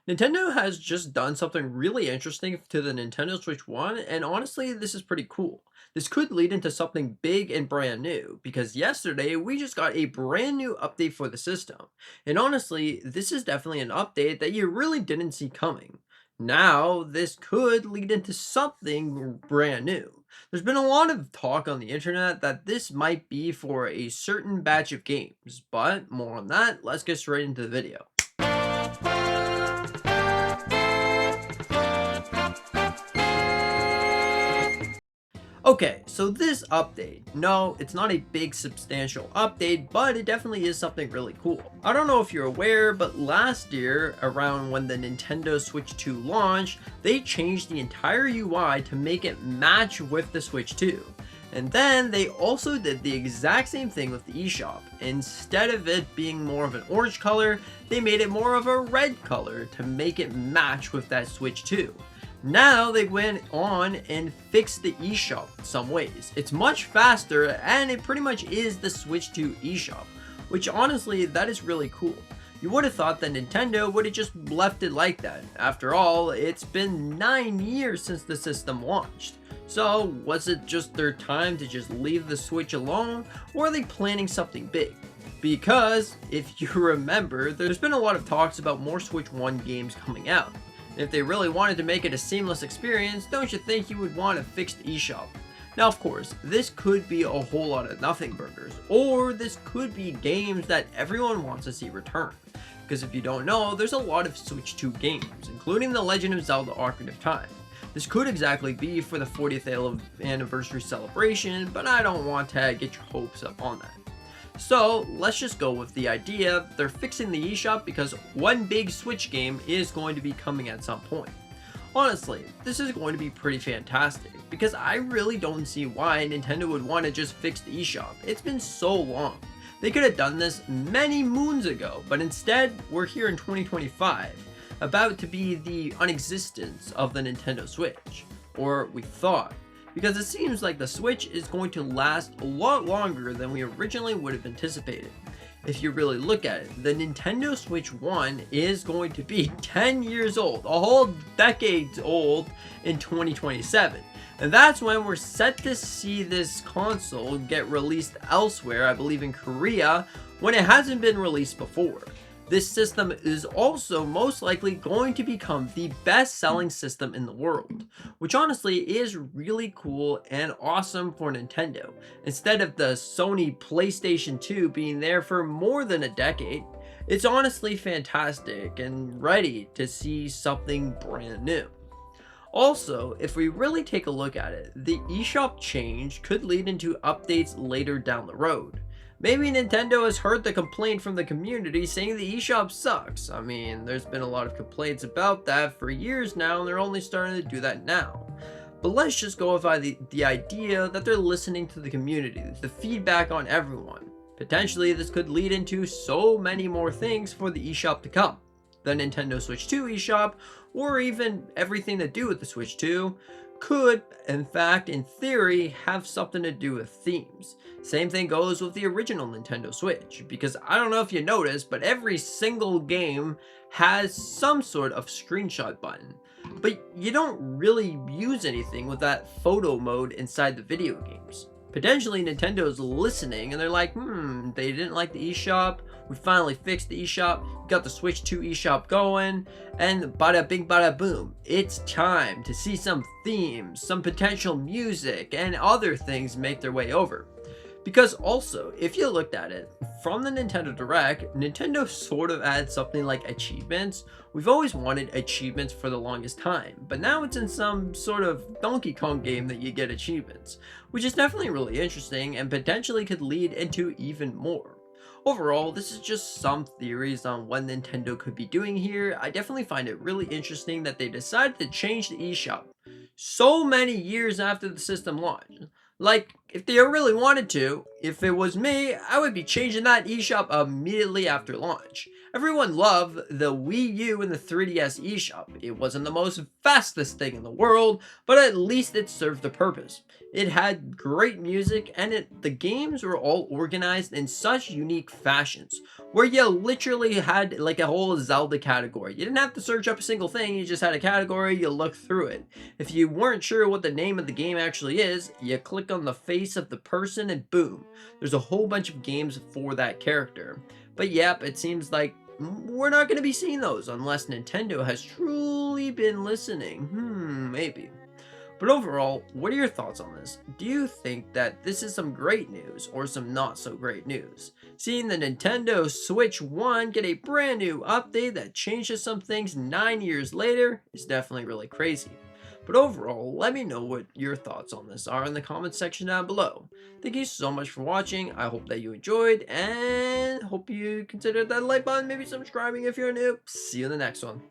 Nintendo has just done something really interesting to the Nintendo Switch 1, and honestly, this is pretty cool. This could lead into something big and brand new, because yesterday we just got a brand new update for the system. And honestly, this is definitely an update that you really didn't see coming. Now, this could lead into something brand new. There's been a lot of talk on the internet that this might be for a certain batch of games, but more on that, let's get straight into the video. Okay, so this update, no, it's not a big substantial update, but it definitely is something really cool. I don't know if you're aware, but last year, around when the Nintendo Switch 2 launched, they changed the entire UI to make it match with the Switch 2. And then they also did the exact same thing with the eShop. Instead of it being more of an orange color, they made it more of a red color to make it match with that Switch 2. Now they went on and fixed the eShop in some ways. It's much faster and it pretty much is the Switch 2 eShop, which honestly, that is really cool. You would have thought that Nintendo would have just left it like that. After all, it's been 9 years since the system launched. So was it just their time to just leave the Switch alone, or are they planning something big? Because, if you remember, there's been a lot of talks about more Switch 1 games coming out. If they really wanted to make it a seamless experience, don't you think you would want a fixed eShop? Now of course, this could be a whole lot of nothing burgers, or this could be games that everyone wants to see return. Because if you don't know, there's a lot of Switch 2 games, including the Legend of Zelda Ocarina of Time. This could exactly be for the 40th anniversary celebration, but I don't want to get your hopes up on that. So let's just go with the idea they're fixing the eShop because one big Switch game is going to be coming at some point. Honestly, this is going to be pretty fantastic because I really don't see why Nintendo would want to just fix the eShop. It's been so long. They could have done this many moons ago, but instead we're here in 2025, about to be the unexistence of the Nintendo Switch, or we thought. Because it seems like the Switch is going to last a lot longer than we originally would have anticipated. If you really look at it, the Nintendo Switch 1 is going to be 10 years old, a whole decade old in 2027. And that's when we're set to see this console get released elsewhere, I believe in Korea, when it hasn't been released before. This system is also most likely going to become the best-selling system in the world, which honestly is really cool and awesome for Nintendo. Instead of the Sony PlayStation 2 being there for more than a decade, it's honestly fantastic and ready to see something brand new. Also, if we really take a look at it, the eShop change could lead into updates later down the road. Maybe Nintendo has heard the complaint from the community saying the eShop sucks. I mean, there's been a lot of complaints about that for years now, and they're only starting to do that now. But let's just go by the idea that they're listening to the community, the feedback on everyone. Potentially, this could lead into so many more things for the eShop to come. The Nintendo Switch 2 eShop, or even everything to do with the Switch 2, could, in fact, in theory, have something to do with themes. Same thing goes with the original Nintendo Switch, because I don't know if you noticed, but every single game has some sort of screenshot button. But you don't really use anything with that photo mode inside the video games. Potentially Nintendo's listening and they're like, they didn't like the eShop, we finally fixed the eShop, got the Switch 2 eShop going, and bada bing bada boom, it's time to see some themes, some potential music, and other things make their way over. Because also, if you looked at it, from the Nintendo Direct, Nintendo sort of adds something like achievements. We've always wanted achievements for the longest time, but now it's in some sort of Donkey Kong game that you get achievements, which is definitely really interesting and potentially could lead into even more. Overall, this is just some theories on what Nintendo could be doing here. I definitely find it really interesting that they decided to change the eShop so many years after the system launched. Like, if they really wanted to. If it was me, I would be changing that eShop immediately after launch. Everyone loved the Wii U and the 3DS eShop. It wasn't the most fastest thing in the world, but at least it served a purpose. It had great music, and the games were all organized in such unique fashions, where you literally had like a whole Zelda category. You didn't have to search up a single thing, you just had a category, you look through it. If you weren't sure what the name of the game actually is, you click on the face of the person and boom, there's a whole bunch of games for that character. But yep, it seems like we're not going to be seeing those unless Nintendo has truly been listening. Maybe. But overall, what are your thoughts on this? Do you think that this is some great news or some not so great news? Seeing the Nintendo Switch 1 get a brand new update that changes some things 9 years later is definitely really crazy. But overall, let me know what your thoughts on this are in the comments section down below. Thank you so much for watching. I hope that you enjoyed and hope you consider that like button, maybe subscribing if you're new. See you in the next one.